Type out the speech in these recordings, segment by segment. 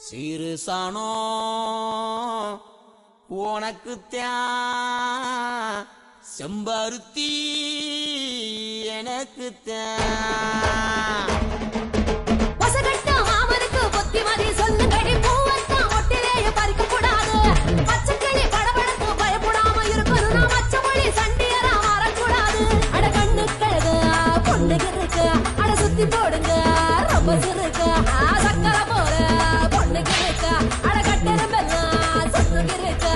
சீருசானோ உனக்குத்தான் செம்பருத்தி எனக்குத்தான் அவனுக்கு புத்திமதி சொல்லுங்கடி பூவத்தான் ஒட்டிலேயே பறிக்க கூடாது பச்சைக்கிளி படபடத்து பயப்படாம இருக்கணும் நான் பச்சை மொழி சண்டியரா வரக்கூடாது அட கண்ணு கழுகு பொண்ணு இருக்கு அட சுத்தி போடுங்க ரொம்ப சிறுக்கு சக்கரை போற பொண்ணுக்கு இருக்கு அட கட்டெரும்பெல்லாம் சுத்துக்கு இருக்கு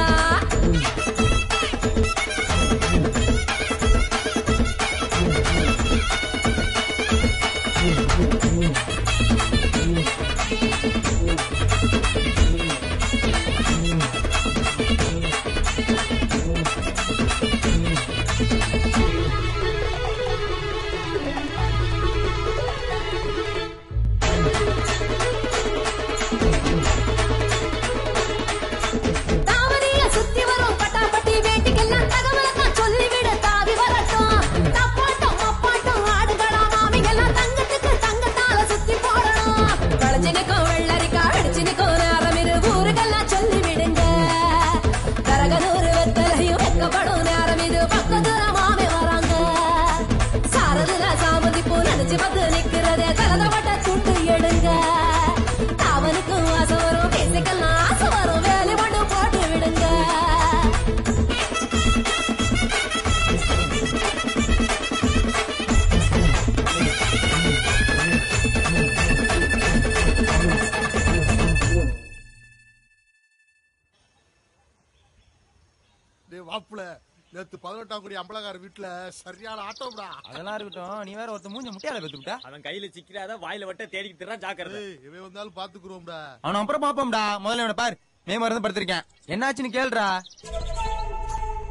நேத்து 18ஆம் குடி அம்பலகார வீட்டுல சரியான ஆட்டம்டா. அதெல்லாம் இருக்கட்டும், நீ வேற ஒருத்த மூஞ்ச முட்டையால பெத்துட்டா. அவன் கையில சிக்கிறாத வாயில வட்ட தேடிக்கிட்டு திரா ஜாக்கிரதை. இவன் வந்தாலும் பாத்துக்குறோம்டா. அவன் அப்புறம் பாப்போம்டா. முதல்ல இவனை பாரு, மே மருந்து படுத்திருக்கேன். என்னாச்சுன்னு கேளுடா.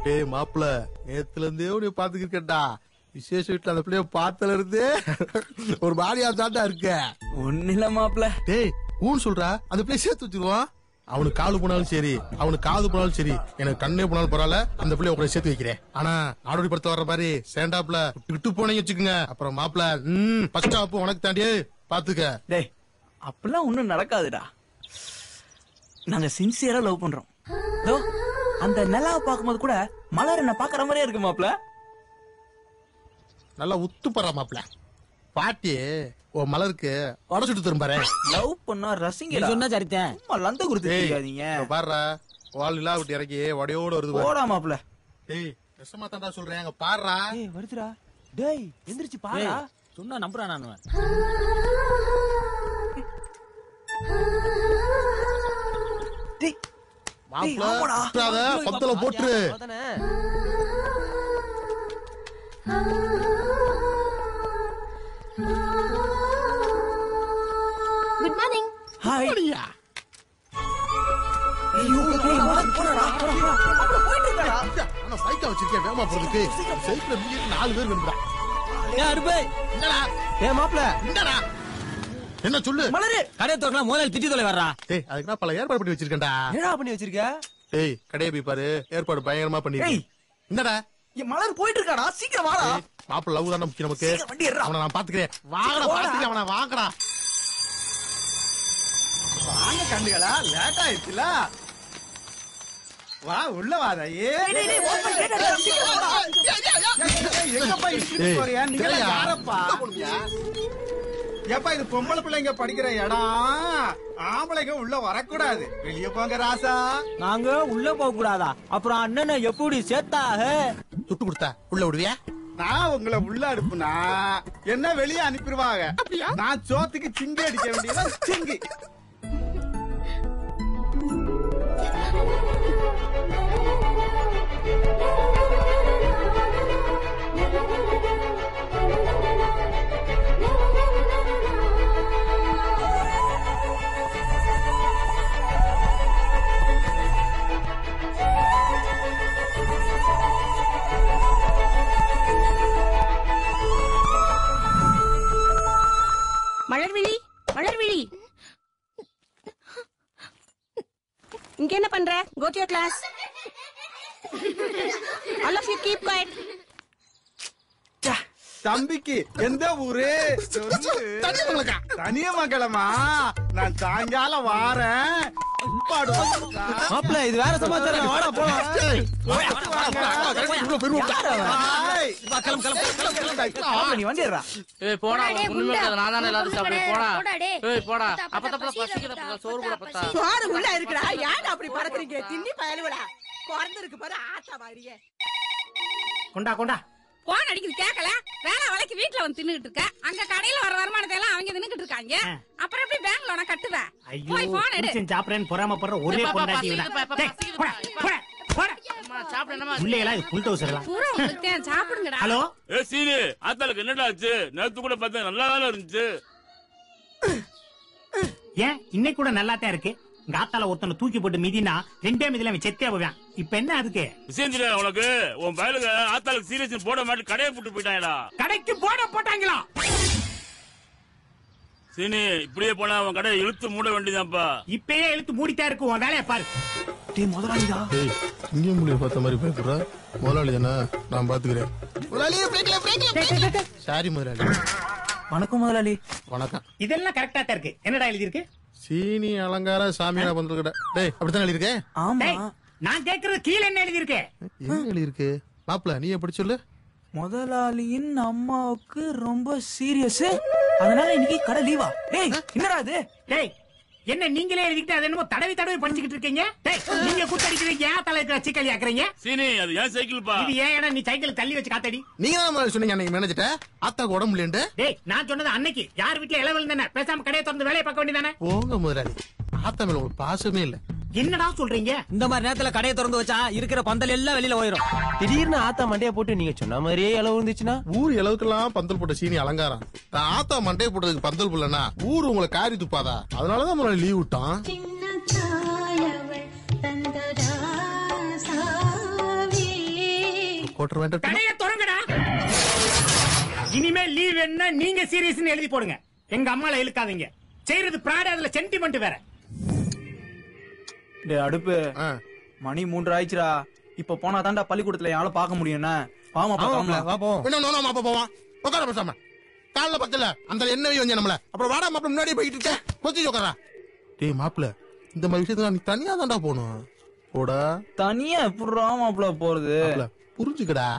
டேய் மாப்பிள, நேத்துல இருந்தே உன்னை பாத்துக்கிட்டா. விசேஷ வீட்டுல அந்த பிள்ளைய பார்த்தல இருந்து ஒரு மாதிரியா தாண்டா இருக்க. ஒண்ணு இல்ல மாப்பிள. டேய் ஊன்னு சொல்றா, அந்த பிள்ளைய சேர்த்து வச்சிருவான். அவனுக்கு காலு போனாலும் சரி, அவனுக்கு காது போனாலும் சரி, எனக்கு கண்ணே போனாலும் பரவாயில்ல, அந்த பிள்ளைய உங்களை சேர்த்து வைக்கிறேன். ஆனா நாடோடி படத்தை வர்ற மாதிரி சேண்டாப்ல விட்டு போனீங்க வச்சுக்கோங்க, அப்புறம் மாப்பிள ஃபர்ஸ்ட் ஸ்டாப் உனக்கு தாண்டியே பாத்துக்க. டேய் அப்பெல்லாம் ஒண்ணும் நடக்காதுடா. நாங்க சின்சியரா லவ் பண்றோம். அந்த நிலாவை பார்க்கும்போது கூட மலர் என்ன பாக்குற மாதிரியே இருக்கு மாப்பிள. நல்லா உத்து போறா மாப்பிள. பாட்டி ஓ மலருக்கு உடச்சுட்டு திரும்பாரு. லவ் பண்ணா ரசிங்க சொன்னா சரித்தேன். லந்த கொடுத்துருக்கீங்க பாடுறா. வால் நிலா விட்டு இறக்கி வடையோட வருது. போடா மாப்பிள. டேய் நெசமா தாண்டா சொல்றேன், அங்க பாடுறா. ஏய் வருதுடா. டேய் எந்திரிச்சு பாருடா. சொன்னா நம்புறான் நான். டேய் மாப்பிள பத்தல போட்டு. Good morning. ஹாய். ஐயா ஐயோ டேய் மார்க் போடா. அப்படி போயிட்டு இருக்கடா. நான் பைக்கா வச்சிருக்கேன், வேகமா போறதுக்கு. சைக்கிள்ல மீறி 4 பேர் வந்துடா. ஏய் அருபே, என்னடா? ஏய் மாப்பிள, என்னடா? என்ன சொல்லு? மலரு கடை தோக்கலாம் முதல்ல திட்டி தொலை வர்றா. டேய் அதுக்கு நான் பல ஏற்பாடு பண்ணி வச்சிருக்கேன்டா. என்னடா பண்ணி வச்சிருக்க? டேய் கடையை போய் பாரு, ஏற்பாடு பயங்கரமா பண்ணிருக்கேன். என்னடா? என் மலர் போயிட்டு இருக்காடா, சீக்கிரம் வாடா. மாப்பிள லவ் தான முக்கியம் நமக்கு. வண்டி ஏறா. அவனை நான் பாத்துக்கிறேன். வாங்கடா, பாத்துக்கிறேன் அவனை. வாங்கடா வாங்க கண்டுகளா, லேட் ஆயிடுச்சுல. வா உள்ள வாடா. எங்கப்பா இஷ்டு போறியா? நீங்க யாரப்பா? ஏப்பா இது பொம்பளை பிள்ளைங்க படிக்கிற இடம், ஆம்பளைங்க உள்ள வரக்கூடாது. வெளியே போங்க ராசா. நாங்க உள்ள போக கூடாதா? அப்புறம் அண்ணனை எப்படி சேர்த்தாக? துட்டு கொடுத்தா உள்ள விடுவியா? நான் உங்களை உள்ள அனுப்புனா என்ன வெளியே அனுப்பிடுவாங்க. நான் சோத்துக்கு சிங்கி அடிக்க வேண்டியதா சிங்கி. மலர்விழி, மலர்விழி, இங்க என்ன பண்ற? Go to your class. All of you keep quiet. தம்பிக்கு எந்த ஊரு? தனியமங்கலமா? நான் சாயங்காலம் வாரேன். மாப்பிள்ள இது வேற சமாச்சாரம். வாடா போலாம். நீ வண்டிடுறா. போடா நான் தானே எல்லாரும் சாப்பிடு. போடா போடா. அப்ப பசிக்கிற சோறு கூட பத்தா. சோறு உள்ள இருக்குடா. ஏன் அப்படி பறக்குறீங்க? தின்னி பயலுவடா. குறந்திருக்கு பாரு ஆத்தா வாரியே. கொண்டா கொண்டா. போன் அடிக்குது கேட்கல. வேலை வேலைக்கு வீட்டுல வந்து தின்னுட்டு இருக்க. அங்க கடையில வர வருமானத்தை எல்லாம் அவங்க தின்னுட்டு இருக்காங்க. அப்புறம் எப்படி பேங்க்ல உன கட்டுவ? போய் போன் எடு. சாப்பிடுறேன்னு பொறாமப்படுற ஒரே பொண்டாட்டி சாப்பிடுங்கடா. ஹலோ சீனி ஆத்தாளுக்கு என்னடா ஆச்சு? நேத்து கூட பார்த்தா நல்லா தானே இருந்துச்சு. ஏன் இன்னைக்கு கூட நல்லா தான் இருக்கு. காத்தால ஒருத்தனை தூக்கி போட்டு மிதினா 2 மிதில அவன் செத்தே போவான். இப்ப என்ன அதுக்கு விஷயம் தெரியாது உனக்கு? உன் பயலுக்கு ஆத்தாளுக்கு சீரியஸ் போட மாட்டி கடையை போட்டு போயிட்டாங்கடா. கடைக்கு போட்டாங்களா? சீனி இப்படியே போனா அவன் கடையை இழுத்து மூட வேண்டியதான்ப்பா. இப்பயே இழுத்து மூடிட்டா இருக்கு. உன் வேலையை பாரு. முதலாளிடா. இங்கே முடிய பார்த்த மாதிரி பயப்படுற முதலாளி தானே, நான் பாத்துக்கிறேன். சாரி முதலாளி. வணக்கம் முதலாளி. வணக்கம். இதெல்லாம் கரெக்டா தான் இருக்கு. என்னடா எழுதி இருக்கு? சீனி அலங்கார சாமியார் பண்ற. டேய் அப்படித்தான் எழுதி இருக்கேன். ஆமா நான் கேக்குறது கீழே என்ன எழுதி இருக்கு? என்ன எழுதி இருக்கு மாப்பிள்ள? நீ எப்படி சொல்லு? முதலாளியின் அம்மாவுக்கு ரொம்ப சீரியஸ், அதனால இன்னைக்கு கடை லீவா. டேய் என்னடா இது? டேய் என்ன நீங்களே எழுதிக்கிட்டு அது என்னமோ தடவி படிச்சுக்கிட்டு இருக்கீங்க? டேய் நீங்க கூத்தடிக்கிறீங்க. ஏன் தலை இருக்கிற சிக்கல் ஆக்குறீங்க? சீனி அது ஏன் சைக்கிள்ப்பா? இது ஏன் இடம்? நீ சைக்கிள் தள்ளி வச்சு காத்தடி. நீங்க தான் சொன்னீங்க அன்னைக்கு மேனேஜர்ட்ட ஆத்தாக்கு உடம்பு இல்லைன்னு. டேய் நான் சொன்னது அன்னைக்கு. யார் வீட்டுல இளவல் தானே, பேசாம கடையை திறந்து வேலையை பார்க்க வேண்டியதானே. போங்க முதலாளி, ஆத்தா மேல ஒரு பாசமே இல்ல. என்னடா சொல்றீங்க? இந்த மாதிரி நேரத்துல கடையை திறந்து வச்சா இருக்கிற பந்தல் எல்லாம் வெளியில போயிடும். திடீர்னு ஆத்தா மண்டைய போட்டு நீங்க சொன்ன மாதிரியே இளவு இருந்துச்சுன்னா ஊர் இளவுக்கெல்லாம் பந்தல் போட்ட சீனி அலங்காரம். ஆத்தா மண்டைய போட்டதுக்கு பந்தல் புள்ளனா ஊர் உங்களை காரி துப்பாதா? அதனாலதான் முதல்ல லீவ் விட்டான். கடையை திறங்கடா. இனிமே லீவ் என்ன நீங்க சீரியஸ் எழுதி போடுங்க. எங்க அம்மால இழுக்காதீங்க. செய்யறது பிராட், அதுல சென்டிமெண்ட் வேற. டேய் அடுப்பு, மணி 3 ஆயிடுச்சுடா. இப்ப போனா தாண்டா பள்ளிக்கூடத்துல யாரும் பார்க்க முடியும்னா. வாமா போவான். உட்கார பேசாம காலைல பக்கல அந்த எண்ணெய் வந்து நம்மள அப்புறம் வாடா மாப்பிள்ள முன்னாடியே போயிட்டு இருக்கேன். கொச்சி உட்காரா. டேய் மாப்பிள்ள, இந்த மாதிரி விஷயத்துல நீ தனியா தாண்டா போகணும். போடா. தனியா எப்படா மாப்பிள்ள போறது? புரிஞ்சுக்கடா.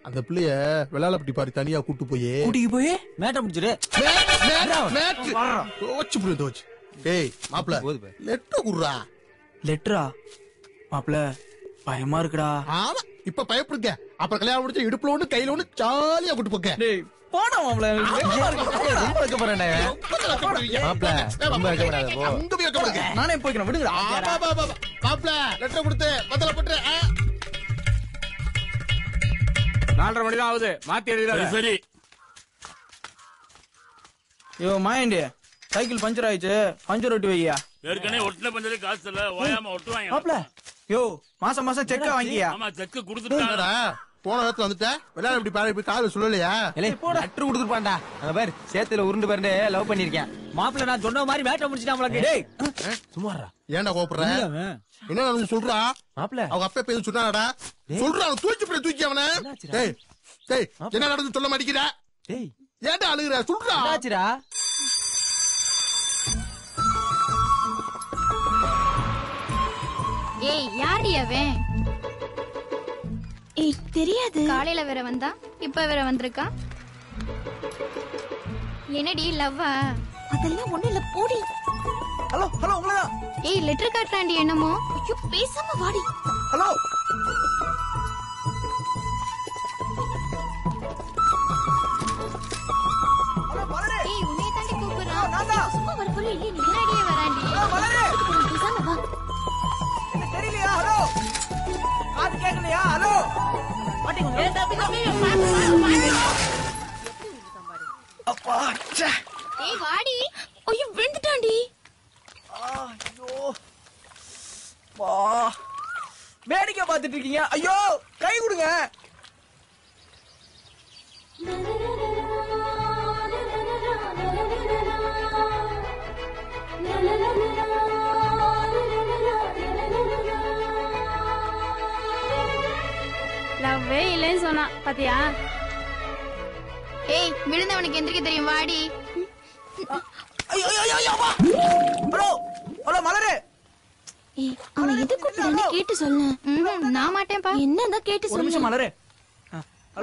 அந்த பிள்ளைய வெள்ளாளப்பட்டி பாரி தனியா கூட்டு கூட்டிக்கு போய் மேட்ட முடிச்சிரு. டேய் மாப்பிள்ள லெட்டர் குடுறா. லெட்டரா? மாப்பிள்ள பயமா இருக்குடா. ஆமா இப்ப பயப்படுங்க. அப்புறம் கல்யாணம் முடிச்சு இடுப்புல ஒண்ணு கையில ஒண்ணு ஜாலியா கூட்டு போக்க. டேய் போடா மாப்பிள்ள. ரொம்ப வைக்க போறேன் மாப்பிள்ள. ரொம்ப வைக்க கூடாது. போ அங்க போய் வைக்க போறேன். நானே போய்க்கிறேன் விடுங்க. மாப்பிள்ள லெட்டர் கொடுத்து பத்தல போட்டு 4:30 மணி தான் ஆகுது. மாத்தி எழுதிடாத. சரி யோ மாயண்டி, சைக்கிள் பஞ்சர் ஆயிடுச்சு. பஞ்சர் ஒட்டி வையா. ஏற்கனவே ஒட்டின பஞ்சரு காசு இல்ல, ஓயாம ஒட்டுவாங்க. மாப்பிள்ள யோ மாசம் செக்க வாங்கியா? ஆமா செக் கொடுத்துட்டாங்கடா. போன இடத்துல வந்துட்ட விளையாட இப்படி பாரு. இப்படி கால சொல்லலையா? லெட்டர் கொடுத்துருப்பான்டா. அங்க பாரு சேத்துல உருண்டு பாரு லவ் பண்ணிருக்கேன். மாப்பிள்ள நான் சொன்ன மாதிரி மேட்ட முடிச்சுட்டான். டேய் சும்மாறா. ஏன்டா கோபப்படுற? என்ன நடந்து சொல்றா மாப்பிள்ள? அவங்க அப்பா பேச சொன்னாடா. சொல்றா தூக்கி அவன. டேய் டேய் என்ன நடந்து சொல்ல மாட்டேங்கிற? டேய் ஏன்டா அழுகுற? சொல்றா. என்னாச்சுடா? ஏய் யாரு அவன்? ஏய் தெரியாது. காலையில வேற வந்தா, இப்ப வேற வந்திருக்கா. என்னடி லவ்வா? அதெல்லாம் ஒண்ணு இல்ல போடி. ஹலோ ஹலோ உங்களா? ஏய் லெட்டர் காட்றாண்டி என்னமோ. ஐயோ பேசாம வாடி. ஹலோ ஏய் உன்னை தாண்டி கூப்பிடுறான். சும்மா வர போற இல்ல, நீ முன்னாடியே வராண்டி. பேசாம வா. என்ன தெரியலையா? ஹலோ காது கேட்கலையா? ஹலோ அப்பா. ஏய் வாடி. ஐயோ விழுந்துட்டான்டி. ஐயோ வா. வேடிக்கை பார்த்துட்டு இருக்கீங்க. ஐயோ கை கொடுங்க. சொன்னா பாத்தியா? ஏய் விழுந்தவனுக்கு எந்திரிக்க தெரியும் வாடி. ஹலோ ஹலோ மலரு. அவன் எது கூப்பிடுறான்னு கேட்டு சொல்லு. நான் மாட்டேன்ப்பா. என்னதான் கேட்டு சொல்லு. மலரு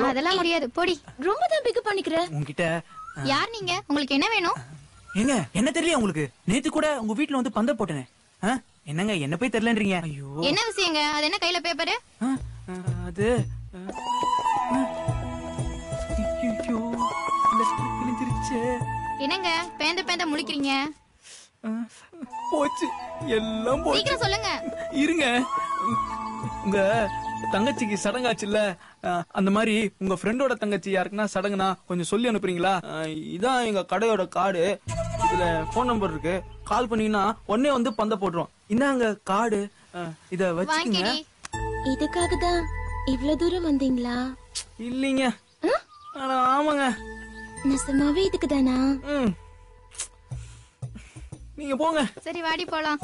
அதெல்லாம் முடியாது போடி. ரொம்ப தான் பிக் பண்ணிக்கிற. உன்கிட்ட யார் நீங்க? உங்களுக்கு என்ன வேணும்? ஏங்க என்ன தெரியல உங்களுக்கு? நேத்து கூட உங்க வீட்ல வந்து பந்தல் போட்டேனே. என்னங்க என்ன போய் தெரியலன்றீங்க? ஐயோ என்ன விஷயங்க? அது என்ன கையில பேப்பரு? அது ஐயோ லெட்டர் கிழிஞ்சிருச்சு. என்னங்க பேந்த பேந்த முழிக்கிறீங்க? போச்சு எல்லாம் போச்சு. சீக்கிரம் சொல்லுங்க. இருங்க. உங்க தங்கச்சிக்கு சடங்காச்சுல்ல, அந்த மாதிரி உங்க ஃப்ரெண்டோட தங்கச்சி யாருக்குன்னா சடங்குனா கொஞ்சம் சொல்லி அனுப்புறீங்களா? இதான் எங்க கடையோட கார்டு. இதுல போன் நம்பர் இருக்கு. கால் பண்ணீங்கன்னா உடனே வந்து பந்த போடுறோம். இந்தாங்க கார்டு, இத வச்சுக்கீங்க. இதுக்காக தான் இவ்வளவு தூரம் வந்தீங்களா? இல்லீங்க. ஆமாங்க. நிஜமாவே இதுக்கு தானா? நீங்க போங்க. சரி வாடி போலாம்.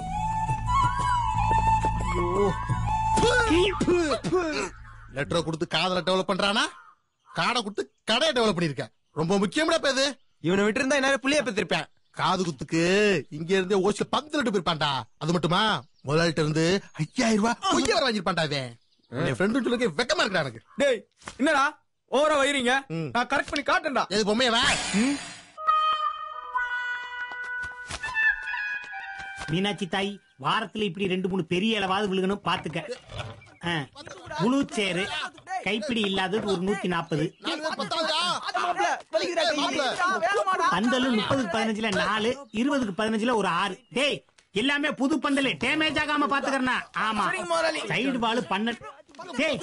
லெட்டரை கொடுத்து காதல டெவலப் பண்றானா? காடை கொடுத்து கடையை டெவலப் பண்ணிருக்க. ரொம்ப முக்கியம்டா பேது. இவனை விட்டு இருந்தா என்ன புள்ளிய பெற்றிருப்பேன். காது குத்துக்கு இங்க இருந்தே ஓசில 10 லட்டு போயிருப்பான்டா. அது மட்டுமா முதலாளிட்ட இருந்து 5000 ரூபாய் பொய்யா வாங்கிருப்பான்டா. என் ஃப்ரெண்டு சொல்லுங்க வெக்கமா இருக்கா எனக்கு. டேய் என்னடா ஓவரா வைறீங்க? நான் கரெக்ட் பண்ணி காட்டேன்டா. எது பொம்மையவா? மீனாட்சி தாய் வாரத்துல இப்படி 2-3 பெரிய அளவாவது விழுகணும் பாத்துக்க. முழு சேரு கைப்பிடி இல்லாதது ஒரு 140. பந்தல் 30-15 4, 20-15 ஒரு 6. டேய் எல்லாமே புது பந்தல், டேமேஜ் ஆகாம பாத்துக்கறனா? ஆமா. சைடு பால் 12. டேய்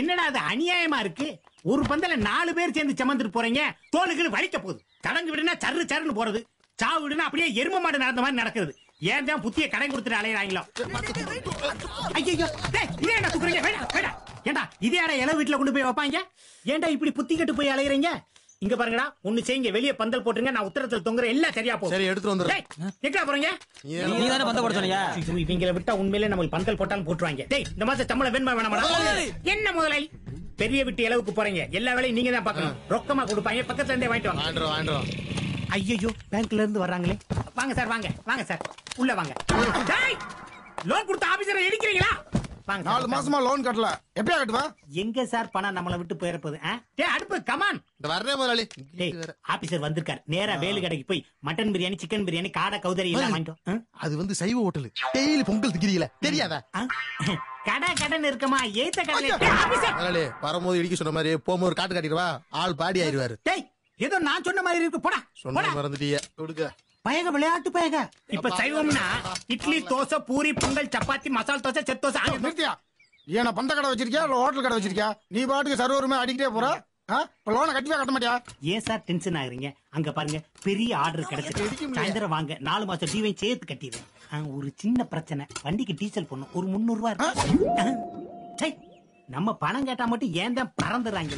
என்னடா அது அநியாயமா இருக்கு? ஒரு பந்தல 4 பேர் சேர்ந்து சமந்துட்டு போறீங்க. தோலுக்கு வலிக்க போகுது. தடங்கு விடுனா சர்ரு சர்ன்னு போறது, சாவு விடுனா அப்படியே எரும மாடு நடந்த மாதிரி நடக்குது. ஏன் தான் புத்திய கடை கொடுத்துட்டு அலையறாங்களோ? ஐயோ இதே என்ன தூக்குறீங்க? வேண்டாம். ஏண்டா இதே யாரா இளவு வீட்டுல கொண்டு போய் வைப்பாங்க? ஏண்டா இப்படி புத்தி கட்டு போய் அலையறீங்க? இங்க பாருங்கடா, ஒண்ணு செய்யுங்க, வெளியே பந்தல் போட்டுருங்க. நான் உத்தரத்துல தொங்குற எல்லாம் சரியா போகும். சரி எடுத்து வந்துடுறேன். எங்க போறீங்க? நீ தானே பந்தல் போட சொன்னியா? இவங்களை விட்டா உண்மையிலே நம்ம பந்தல் போட்டாலும் போட்டுருவாங்க. டேய் இந்த மாசம் சம்பளம் வேணுமா வேணாமா? என்ன முதலாளி பெரிய விட்டு இளவுக்கு போறீங்க? எல்லா வேலையும் நீங்க தான் பாக்கணும். ரொக்கமா கொடுப்பாங்க, பக்கத்துல இருந்தே வாங்கிட்டு வாங்க. ஐயோ பேங்க்ல இருந்து வர்றாங்களே. வாங்க சார், வாங்க சார், உள்ள வாங்க. லோன் கொடுத்த ஆபீசரை இடிக்கிறீங்களா? 4 மாசமா லோன் கட்டல, எப்படியா கட்டுவா? எங்க சார் பணம் நம்மள விட்டு போயிருப்பது? அடுப்பு கமான் வர்றேன் முதலாளி. ஆபீசர் வந்திருக்காரு. நேரா வேலு கடைக்கு போய் மட்டன் பிரியாணி, சிக்கன் பிரியாணி, காடை கௌதரி எல்லாம் வாங்கிட்டோம். அது வந்து சைவ ஹோட்டல். டெய்லி பொங்கல் திக்கிறீங்களா தெரியாதா? கடன் இருக்கமா? ஏத்த கடை வரும்போது இடிக்க சொன்ன மாதிரி போகும்போது காட்டு காட்டிடுவா, ஆள் பாடி ஆயிடுவாரு. ஏதோ நான் சொன்ன மாதிரி இருக்கு. போடா சொன்ன மறந்துட்டிய. கொடுக்க பயக விளையாட்டு பயக. இப்ப சைவம்னா இட்லி, தோசை, பூரி, பொங்கல், சப்பாத்தி, மசால் தோசை, செத் தோசை. நிறுத்தியா? ஏன்னா பந்த கடை வச்சிருக்கியா இல்ல ஹோட்டல் கடை வச்சிருக்கியா? நீ பாட்டுக்கு சர்வருமே அடிக்கிட்டே போற. லோனை கட்டியா கட்ட மாட்டியா? ஏன் சார் டென்ஷன் ஆகுறீங்க? அங்க பாருங்க பெரிய ஆர்டர் கிடைச்சிருக்கு. சாயந்தரம் வாங்க, 4 மாசம் டீவையும் சேர்த்து கட்டிடுறேன். ஒரு சின்ன பிரச்சனை, வண்டிக்கு டீசல் போடணும். ஒரு 300 ரூபாய் இருக்கு. நம்ம பணம் கேட்டா மட்டும் ஏன் தான் பறந்துறாங்க?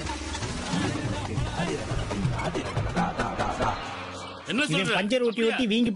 என்ன சொல்ற? பஞ்சர் ஒட்டி வீங்கி